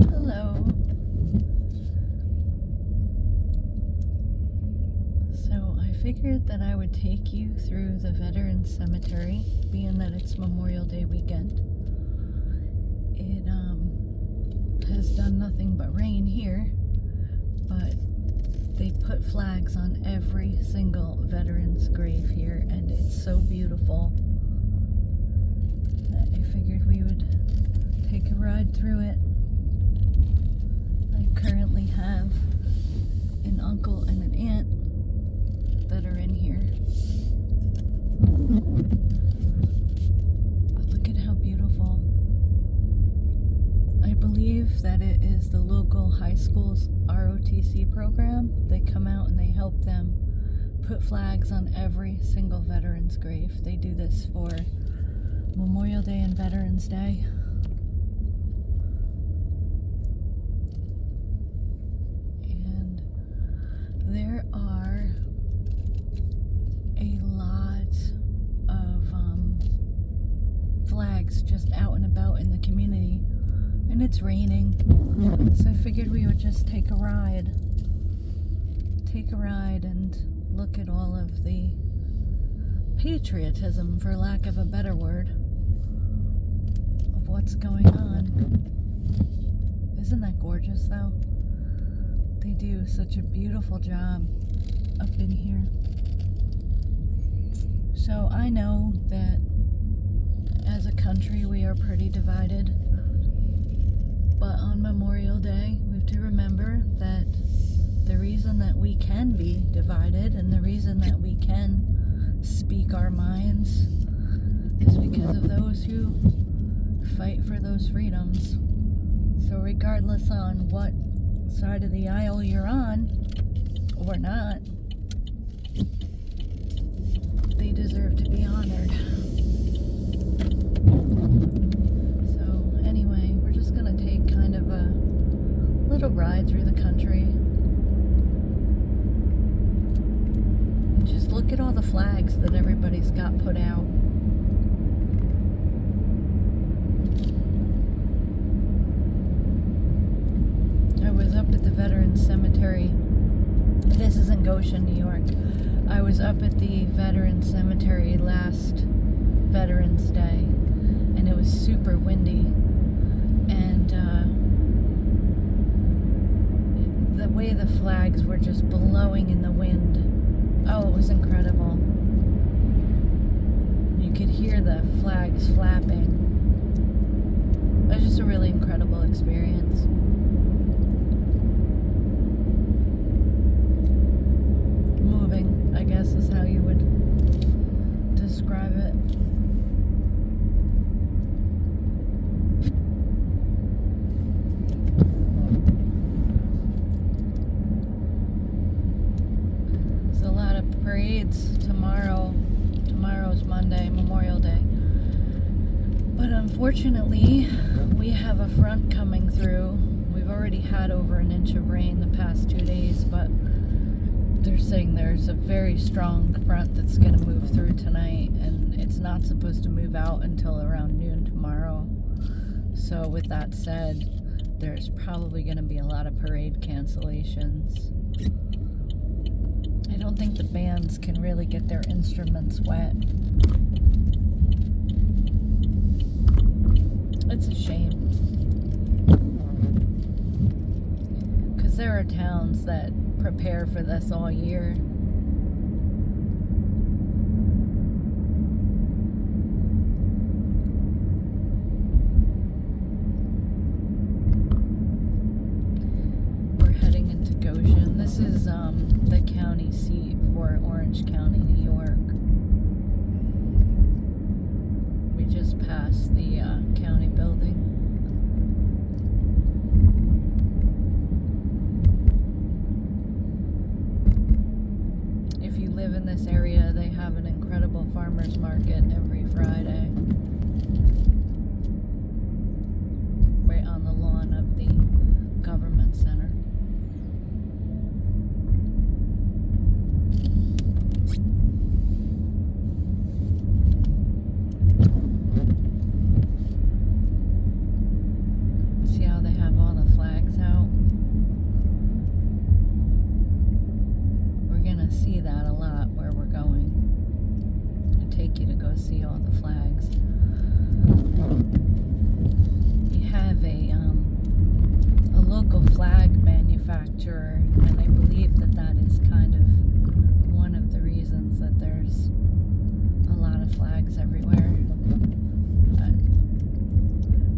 Hello. So I figured that I would take you through the Veterans Cemetery, being that it's Memorial Day weekend. It has done nothing but rain here, but they put flags on every single veteran's grave here, and it's so beautiful that I figured we would take a ride through it. I currently have an uncle and an aunt that are in here. But look at how beautiful. I believe that it is the local high school's ROTC program. They come out and they help them put flags on every single veteran's grave. They do this for Memorial Day and Veterans Day. And there are a lot of flags just out and about in the community. And it's raining, so I figured we would just take a ride and look at all of the patriotism, for lack of a better word, of what's going on. Isn't that gorgeous, though? They do such a beautiful job up in here. So I know that as a country we are pretty divided. But on Memorial Day, we have to remember that the reason that we can be divided and the reason that we can speak our minds is because of those who fight for those freedoms. So regardless on what side of the aisle you're on, or not, they deserve to be honored. Take kind of a little ride through the country and just look at all the flags that everybody's got put out. I was up at the Veterans Cemetery. This is in Goshen, New York. I was up at the Veterans Cemetery last Veterans Day, and it was super windy. And the way the flags were just blowing in the wind, oh, it was incredible. You could hear the flags flapping. It was just a really incredible experience. Moving, I guess, is how you would describe it. Parades tomorrow's Monday, Memorial Day, but unfortunately we have a front coming through. We've already had over an inch of rain the past 2 days, but they're saying there's a very strong front that's going to move through tonight, and it's not supposed to move out until around noon tomorrow. So with that said, there's probably going to be a lot of parade cancellations. I don't think the bands can really get their instruments wet. It's a shame. Because there are towns that prepare for this all year. We're heading into Goshen. This is the county seat for Orange County, New York. We just passed the county building. If you live in this area, they have an incredible farmers market every Friday. Right on the lawn of the government center. See how they have all the manufacturer, and I believe that that is kind of one of the reasons that there's a lot of flags everywhere.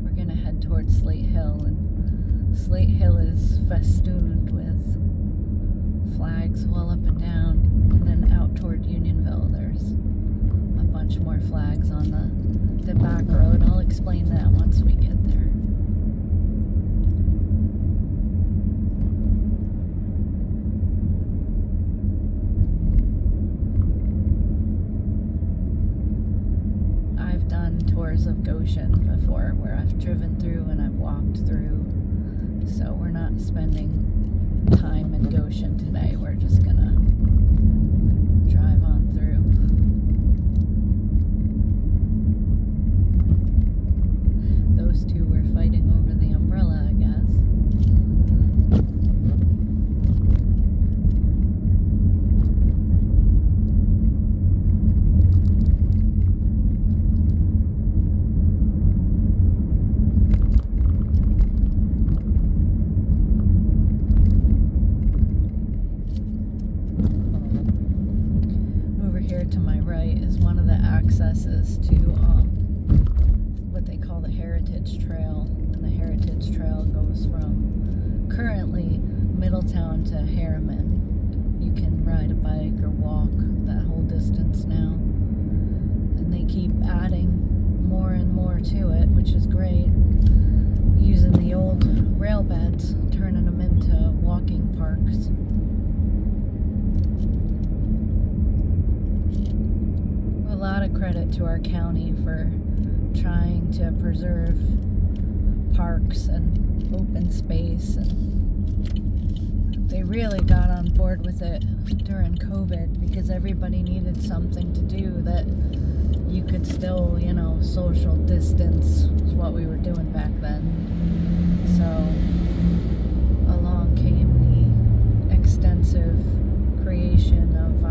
We're gonna head towards Slate Hill, and Slate Hill is festooned with flags well up and down, and then out toward Unionville there's a bunch more flags on the back road. I'll explain that once we get there. I've done tours of Goshen before where I've driven through and I've walked through, so we're not spending time in Goshen today. We're just gonna drive on through. Those two were fighting over the umbrella, I guess. Here to my right is one of the accesses to what they call the Heritage Trail, and the Heritage Trail goes from currently Middletown to Harriman. You can ride a bike or walk that whole distance now, and they keep adding more and more to it, which is great, using the old rail beds, turning them into walking parks. A lot of credit to our county for trying to preserve parks and open space, and they really got on board with it during COVID because everybody needed something to do that you could still, social distance is what we were doing back then. So along came the extensive creation of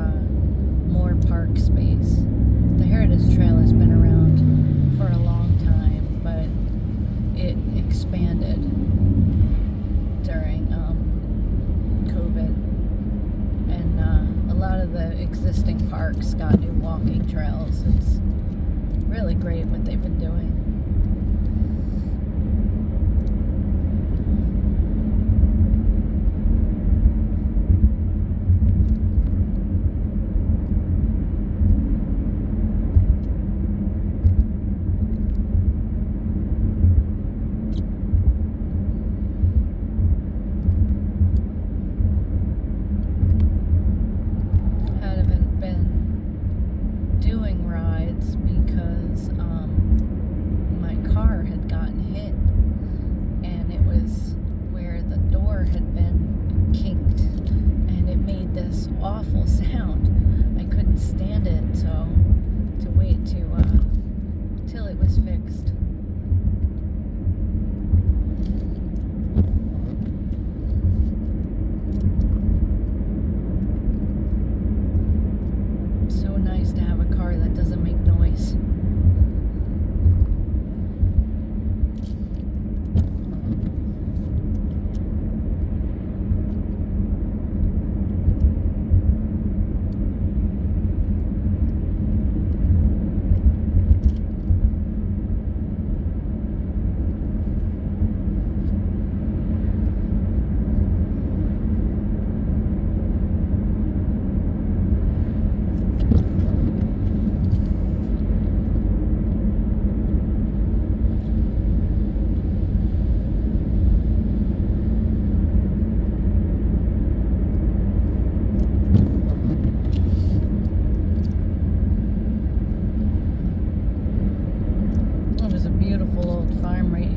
more park space. The Heritage Trail has been around for a long time, but it expanded during COVID, and a lot of the existing parks got new walking trails. It's really great what they've been doing. Awful sound. I couldn't stand it, so to wait till it was fixed. So nice to have a car that doesn't make noise.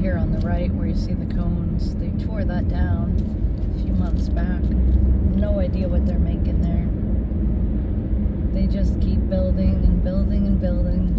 On the right where you see the cones, they tore that down a few months back. No idea what they're making there. They just keep building and building and building.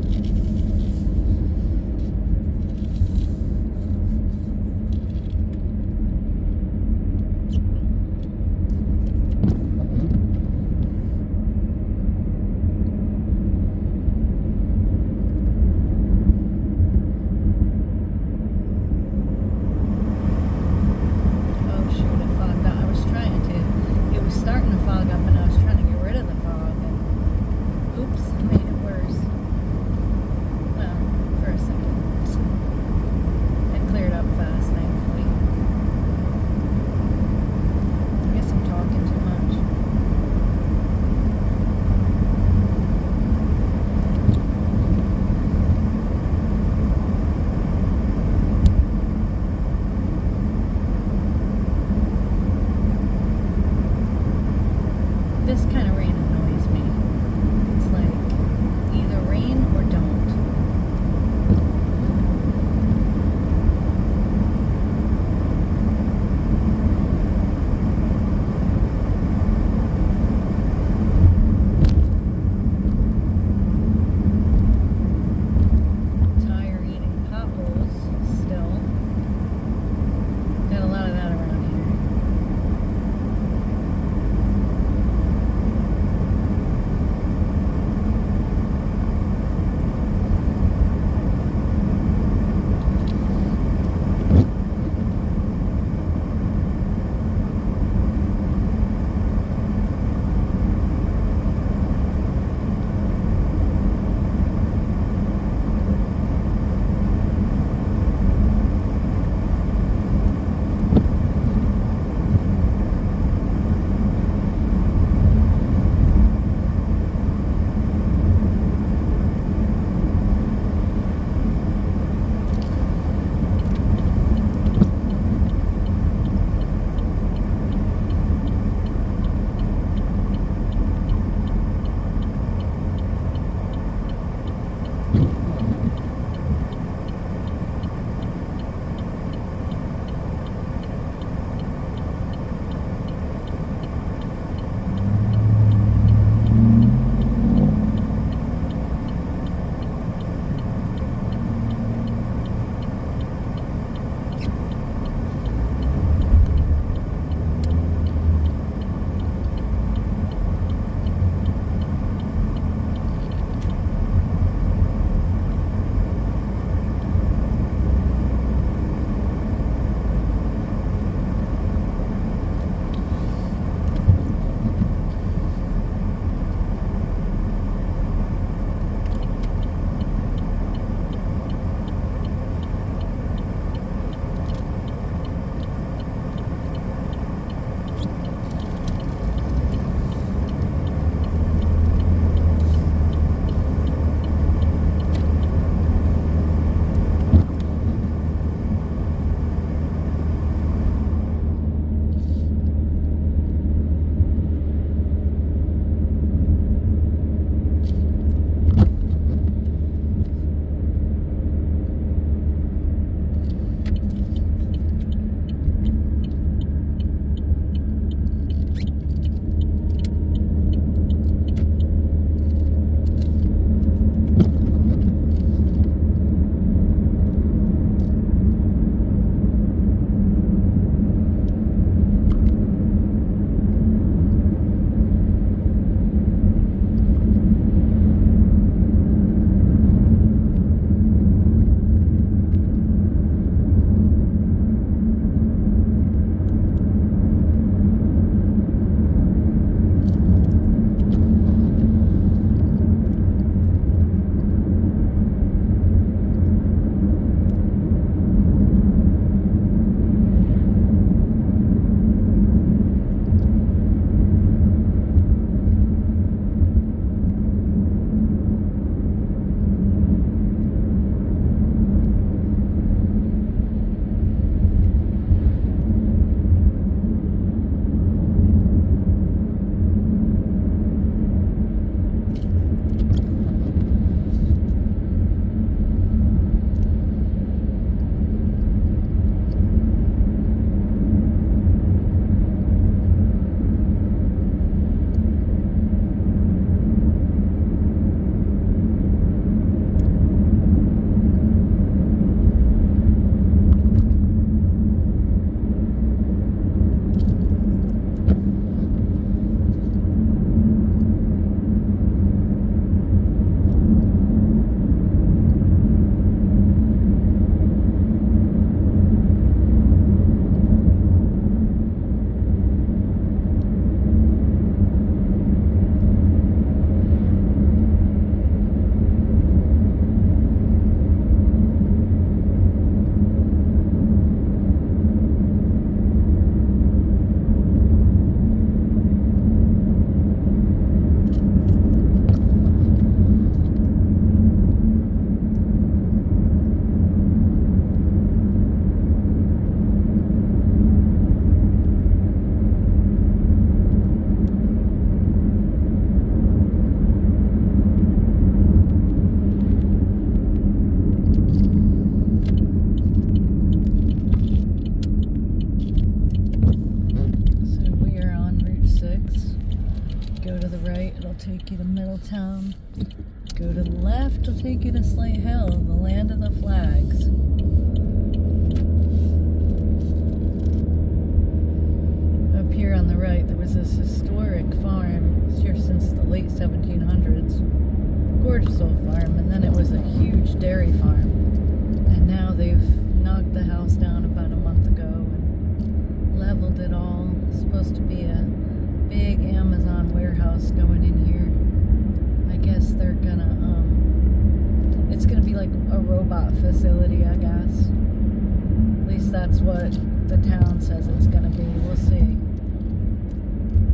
take you to Middletown. Go to the left, it'll take you to Slate Hill, the land of the flags. Up here on the right, there was this historic farm. It's here since the late 1700s. Gorgeous old farm, and then it was a huge dairy farm. And now they've knocked the house down about a month ago and leveled it all. It's supposed to be a big Amazon warehouse going in here. I guess they're gonna, it's gonna be like a robot facility, I guess. At least that's what the town says it's gonna be. We'll see.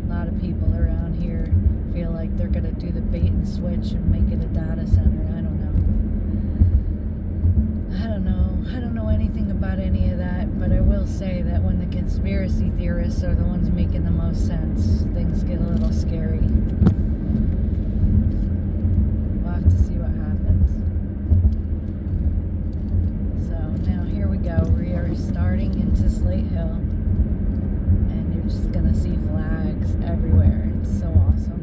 A lot of people around here feel like they're gonna do the bait and switch and make it a data center. I don't know anything about any of that, but I will say that when the conspiracy theorists are the ones making the most sense, things get a little scary. We'll have to see what happens. So now here we go. We are starting into Slate Hill, and you're just gonna see flags everywhere. It's so awesome.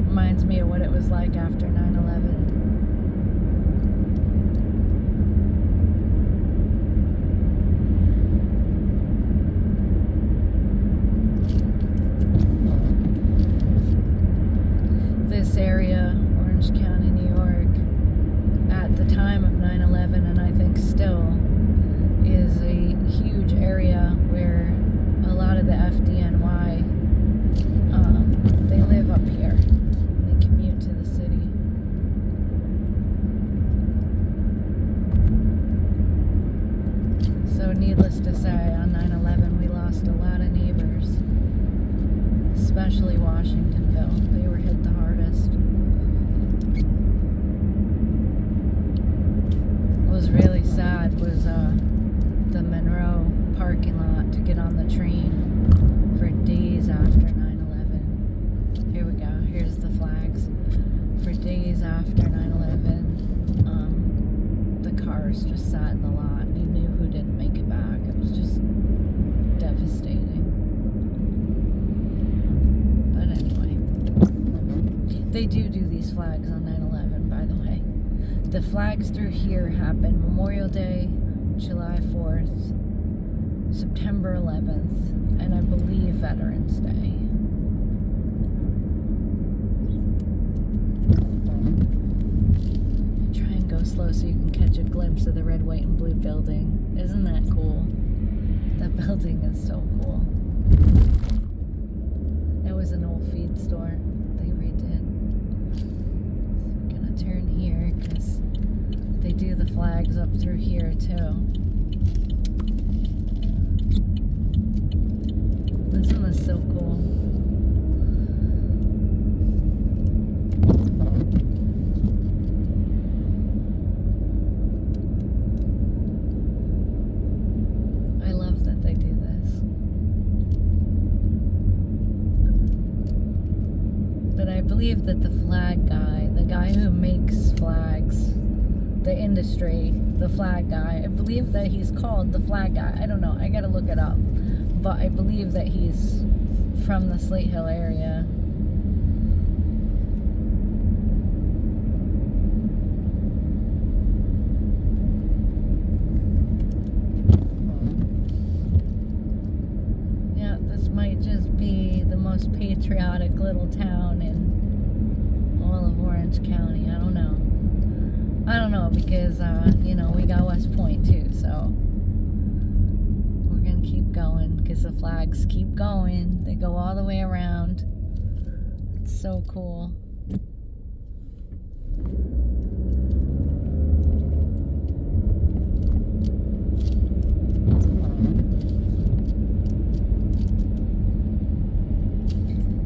Reminds me of what it was like after 9/11. This area, Orange County, New York, at the time of 9/11, and I think still, is a huge area where a lot of the FDNY, they live up here. Commute to the city. So needless to say, on 9/11 we lost a lot of neighbors, especially Washingtonville. They were hit the hardest. What was really sad was the Monroe parking lot to get on the train for days after 9/11. Here we go. Here's the flags. For days after 9/11, the cars just sat in the lot, and you knew who didn't make it back. It was just devastating. But anyway, they do these flags on 9/11, by the way. The flags through here happen Memorial Day, July 4th, September 11th, and I believe Veterans Day. Go slow so you can catch a glimpse of the red, white, and blue building. Isn't that cool? That building is so cool. It was an old feed store they redid. So we're gonna turn here because they do the flags up through here too. Isn't this so cool? I believe that the flag guy, the guy who makes flags, the industry, the flag guy, I believe that he's called the flag guy. I don't know. I gotta look it up. But I believe that he's from the Slate Hill area. Yeah, this might just be the most patriotic little town in all of Orange County. I don't know because we got West Point too, so we're gonna keep going because the flags keep going. They go all the way around. It's so cool.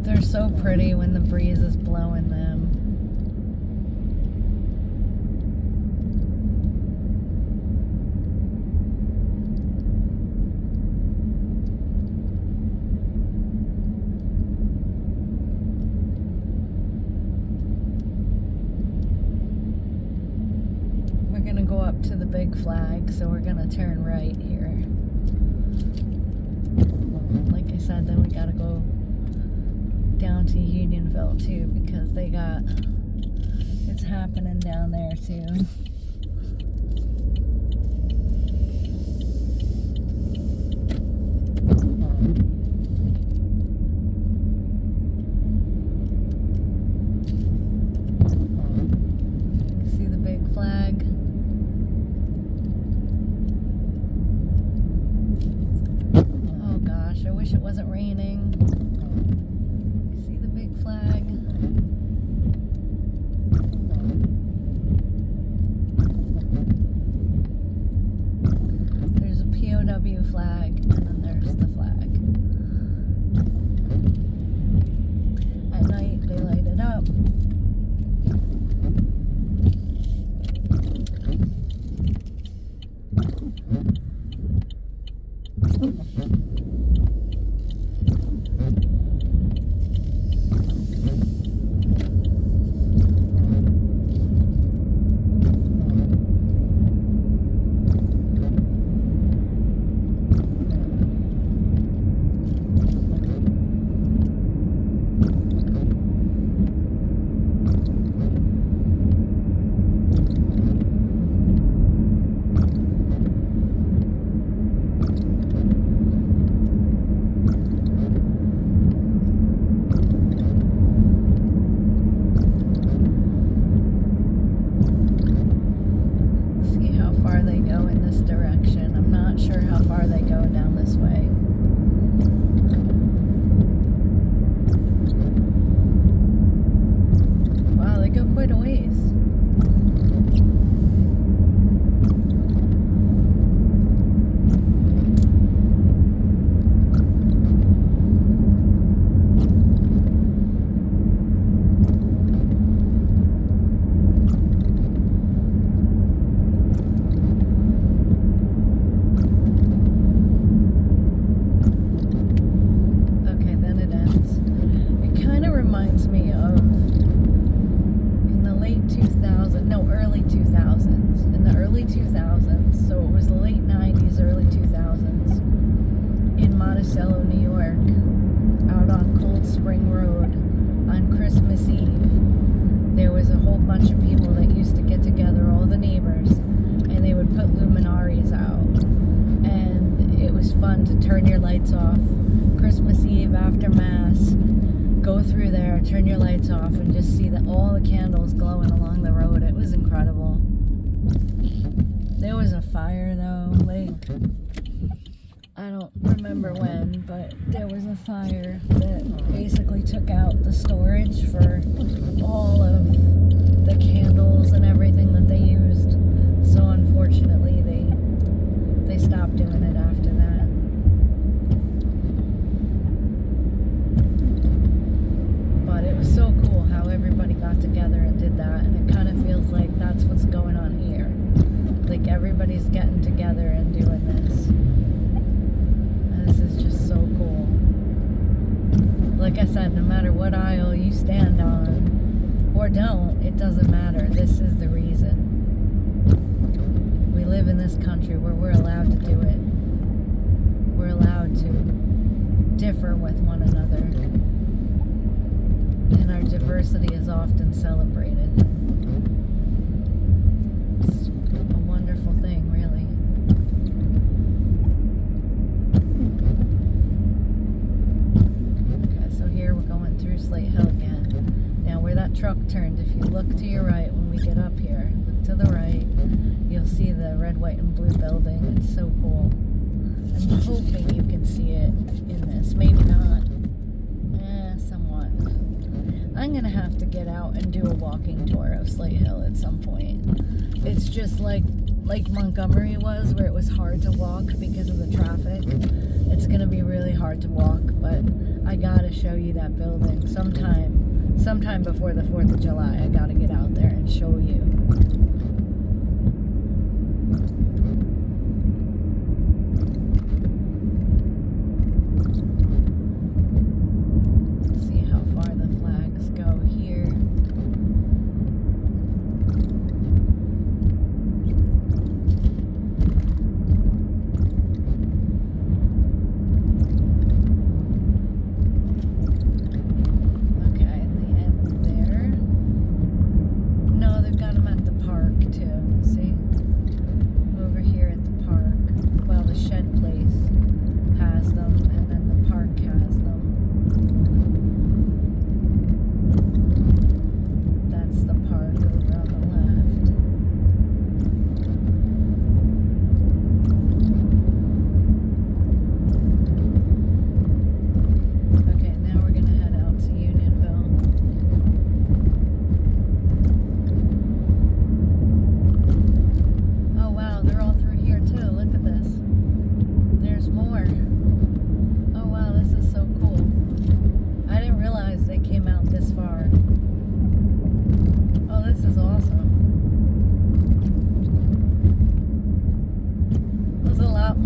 They're so pretty when the breeze is blowing them. We're gonna go up to the big flag, so we're gonna turn right here. like I said, then we gotta go down to Unionville too, because it's happening down there too. See the big flag? Oh gosh, I wish it wasn't raining. See the big flag? There's a POW flag, and then there's the flag. At night, they light it up. Direction. I'm not sure how far they go down this way. Wow, they go quite a ways. New York, out on Cold Spring Road on Christmas Eve. There was a whole bunch of people that used to get together, all the neighbors, and they would put luminaries out. And it was fun to turn your lights off Christmas Eve after Mass, go through there, turn your lights off, and just see all the candles glowing along the road. It was incredible. There was a fire though, I don't remember when, but there was a fire that basically took out the storage for all of the candles and everything that they used. So unfortunately, they stopped doing it after that. But it was so cool how everybody got together and did that, and it kind of feels like that's what's going on here. Like everybody's getting together and doing this. This is just so cool. Like I said, no matter what aisle you stand on or don't, it doesn't matter. This is the reason. We live in this country where we're allowed to do it. We're allowed to differ with one another. And our diversity is often celebrated. It's a wonderful thing, really. Slate Hill again. Now where that truck turned, if you look to your right when we get up here, look to the right, you'll see the red, white, and blue building. It's so cool. I'm hoping you can see it in this. Maybe not. Somewhat. I'm gonna have to get out and do a walking tour of Slate Hill at some point. It's just like Montgomery was, where it was hard to walk because of the traffic. It's gonna be really hard to walk, but I gotta show you that building sometime before the 4th of July. I gotta get out there and show you. See how far the flags go here.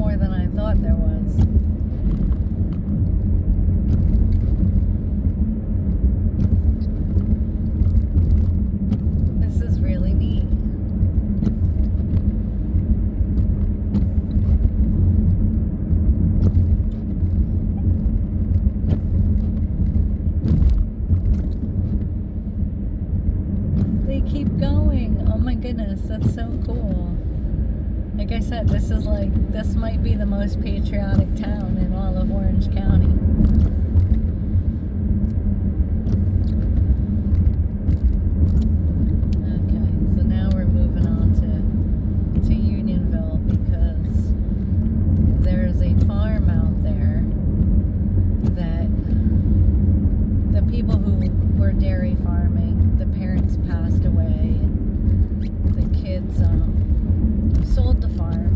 more than I thought there was. This is really neat. They keep going. Oh my goodness, that's so cool. Like I said, this might be the most patriotic town in all of Orange County. Okay, so now we're moving on to Unionville because there's a farm out there that the people who were dairy farming, the parents passed away and the kids sold the farm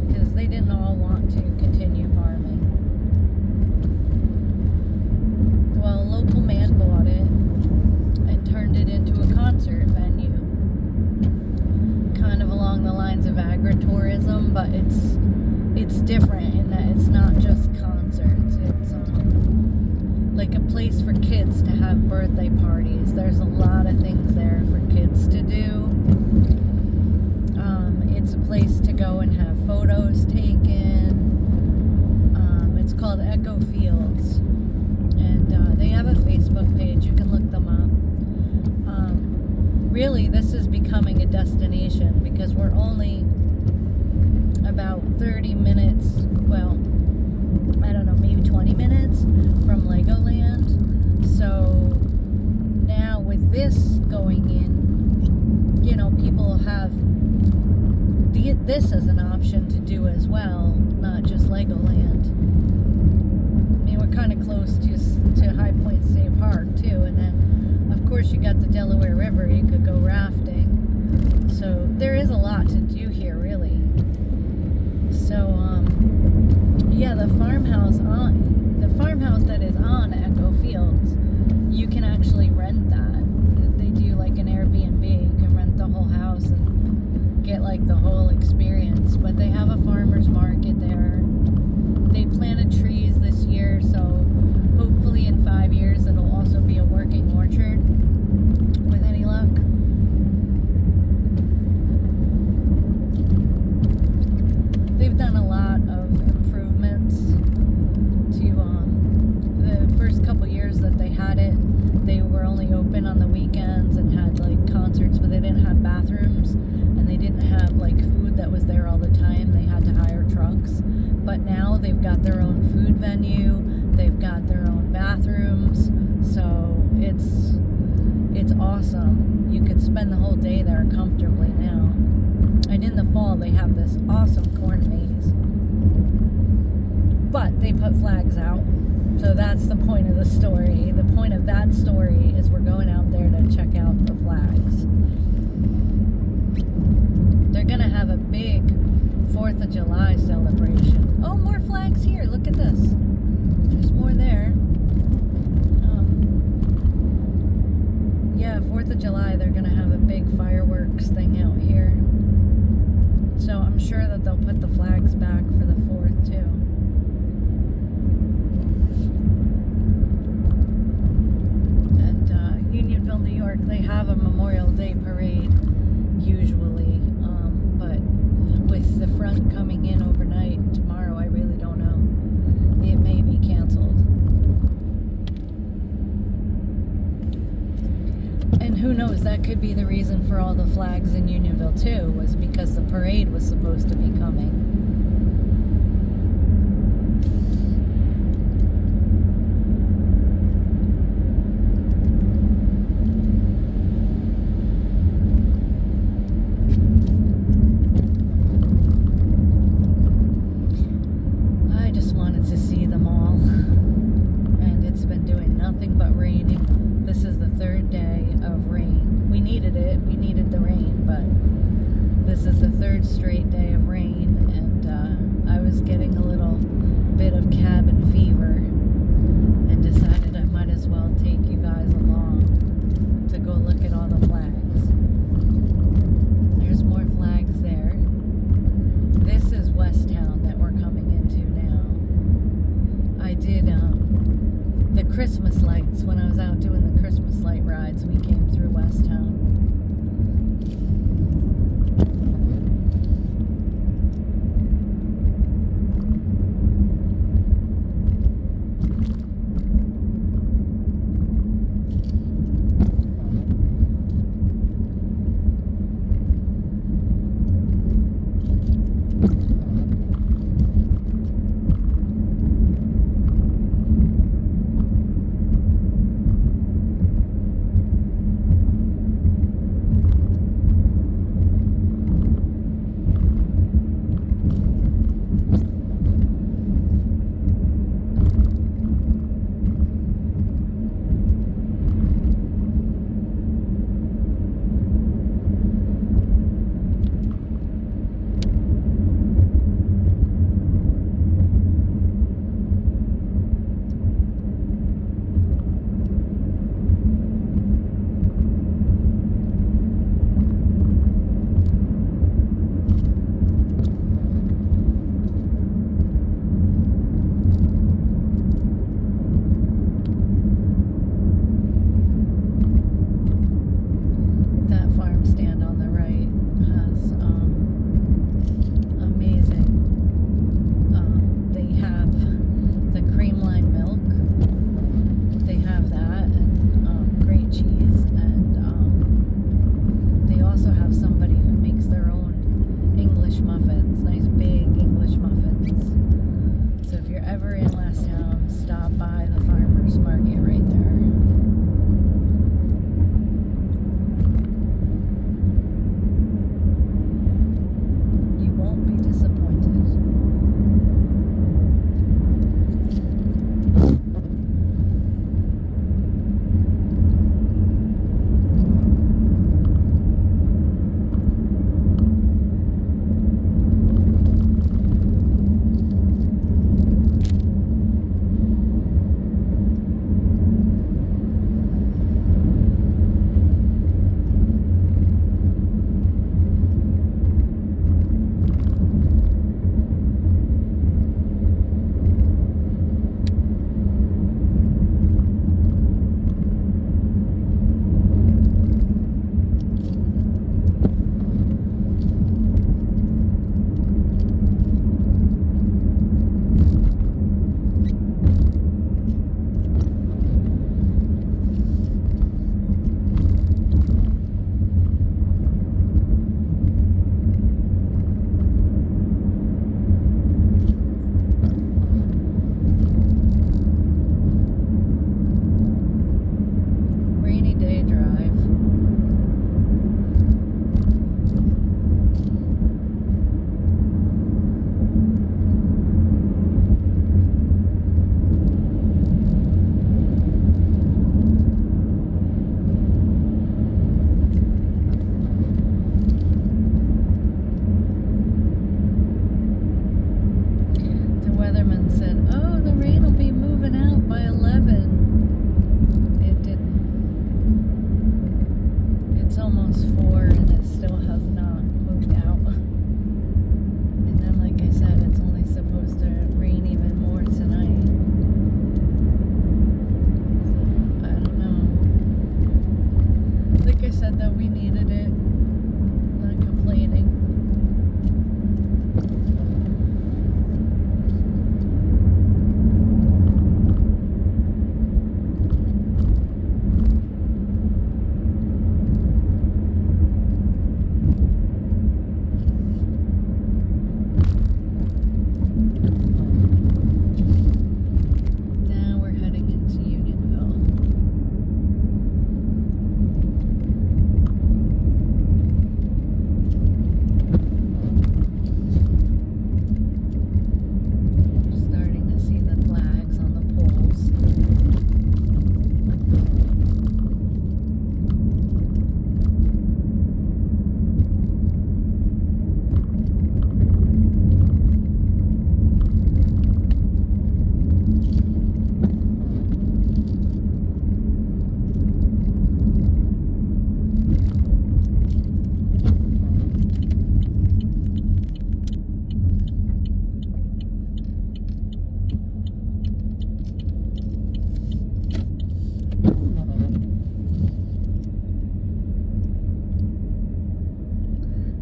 because they didn't all want to continue farming. Well, a local man bought it and turned it into a concert venue, kind of along the lines of agritourism, but it's different in that it's not just concerts. It's like a place for kids to have birthday parties. There's a lot of things there for kids to do. It's a place to go and have photos taken. It's called Echo Fields, and they have a Facebook page. You can look them up. Really, this is becoming a destination because we're only about 30 minutes, well, I don't know, maybe 20 minutes from Legoland. So now with this going in, you know, people have this as an option to do as well, not just Legoland. I mean, we're kind of close to High Point State Park too, and then of course you got the Delaware River. You could go rafting. So there is a lot to do here, really. So yeah, the farmhouse that is on Echo Fields, you can actually rent that. They do like an Airbnb. You can rent the whole house and get like the whole experience. But they have a farmer's market there. They planted trees this year, so hopefully in 5 years it'll also be a working orchard with any luck. They've done a lot of improvements to the first couple years that they had it. They were only open on the weekends and had like concerts, but they didn't have bathrooms and they didn't have like food that was there all the time. They had to hire trucks. But now they've got their own food venue. They've got their own bathrooms. So it's awesome. You could spend the whole day there comfortably now. And in the fall, they have this awesome corn maze. But they put flags out. So that's the point of the story. The point of that story is we're going out there to check out the flags. They're going to have a big 4th of July celebration. Oh, more flags here. Look at this. There's more there. Yeah, 4th of July, they're going to have a big fireworks thing out here. So I'm sure that they'll put the flags back for the 4th too. And Unionville, New York, they have a Memorial Day parade usually, but with the front coming in overnight tomorrow, I really don't know. It may be canceled. And who knows, that could be the reason for all the flags in Unionville too, was because the parade was supposed to be coming. I just wanted to see them all, and it's been doing nothing but raining. This is the 3rd day of rain. We needed it. We needed the rain, but this is the 3rd straight day of rain, and I was getting a little bit of cabin fever and decided I might as well take you guys along to go look at all the flags. There's more flags there. This is West Town that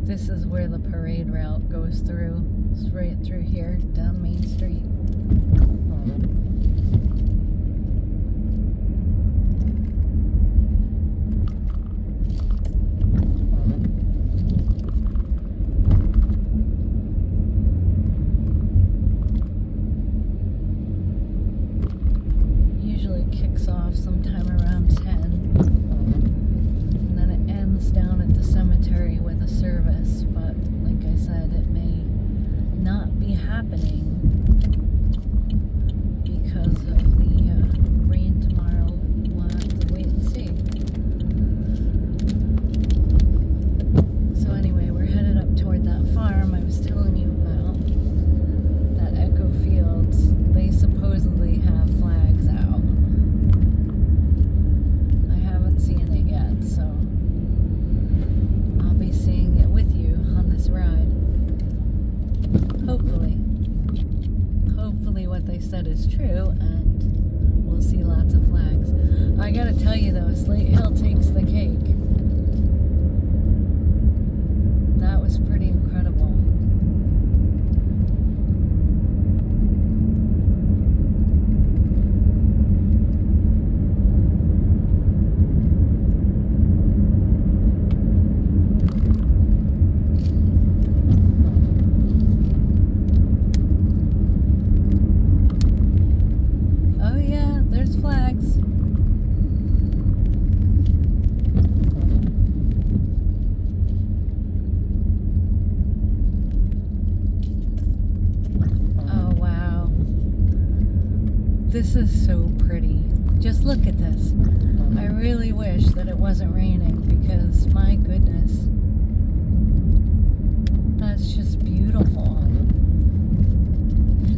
This is where the parade route goes through. It's right through here, down Main Street. Usually kicks off sometime around 10. And then it ends down at the cemetery with a service. But like I said, it may not be happening because of the rain tomorrow. We'll have to wait and see. So anyway, we're headed up toward that farm I was telling you about. That Echo Fields, they supposedly have flags out. I haven't seen it yet, so I'll be seeing it with you on this ride. Hopefully what they said is true, and we'll see lots of flags. I gotta tell you though, Slate Hill takes the cake. That was pretty incredible. Flags. Oh wow. This is so pretty. Just look at this. I really wish that it wasn't raining because my goodness. That's just beautiful.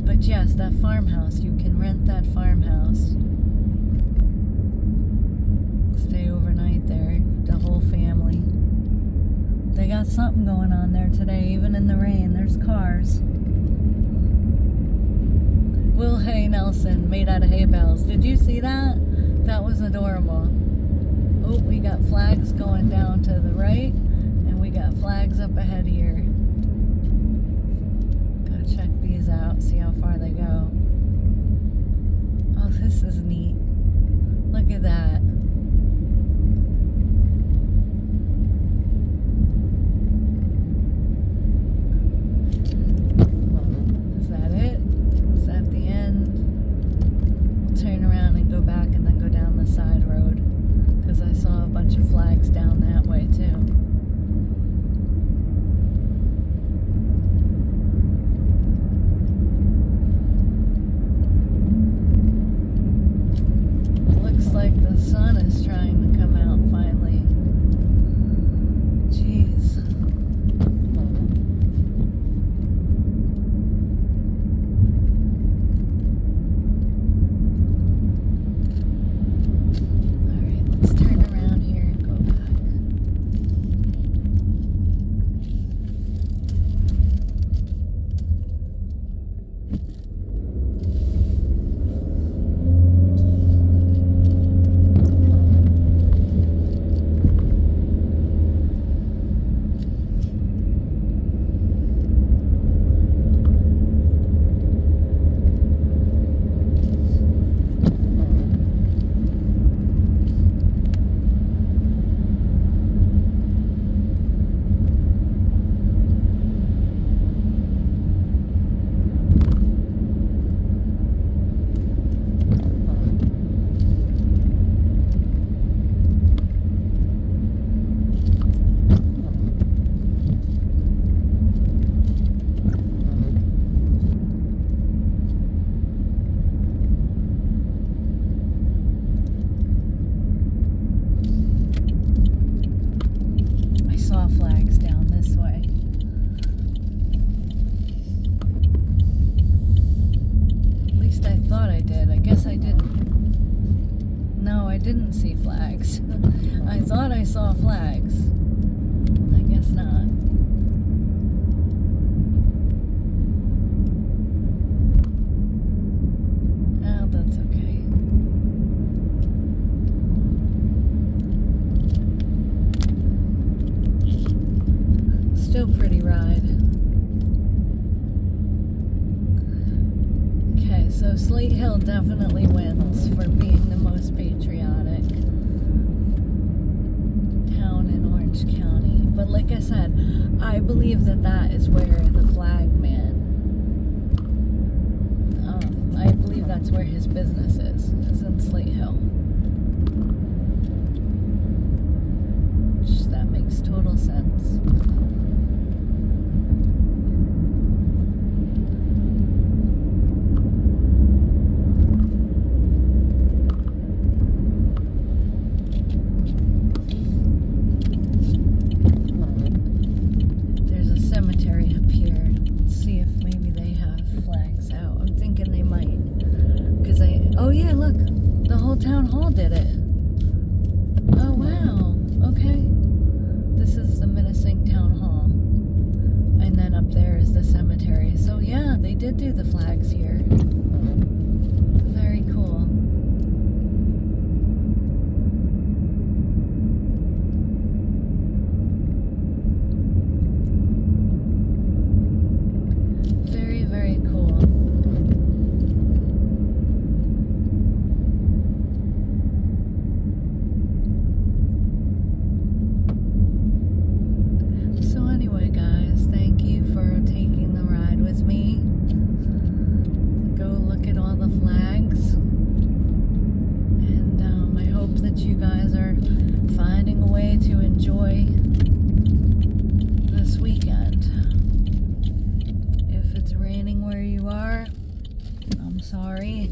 But yes, that farmhouse, you can rent that farmhouse. Stay overnight there, the whole family. They got something going on there today, even in the rain. There's cars. Will Hay Nelson, made out of hay bales. Did you see that? That was adorable. Oh, we got flags going down to the right, and we got flags up ahead here. Go check these out, see how far they go. Oh, this is neat. Look at that. Side road because I saw a bunch of flags down that way too. Looks like the sun is trying to come out finally. Jeez. Flags down this way. At least I thought I did. I guess I didn't. No, I didn't see flags. I thought I saw flags. I guess not. Oh, that's okay. still pretty ride. Okay, so Slate Hill definitely wins for being the most patriotic town in Orange County. But like I said, I believe that is where the flag man, I believe that's where his business is in Slate Hill. Which, that makes total sense. There's a cemetery up here. Let's see if maybe they have flags out. I'm thinking they might. Oh yeah, look, the whole town hall did it. Oh wow, okay. This is the menacing town hall. And then up there is the cemetery. So yeah, they did do the flags here. Very cool. Very, very cool. So anyway, guys, thank you for taking the ride with me. Go look at all the flags. And I hope that you guys are finding a way to enjoy this weekend. If it's raining where you are, I'm sorry.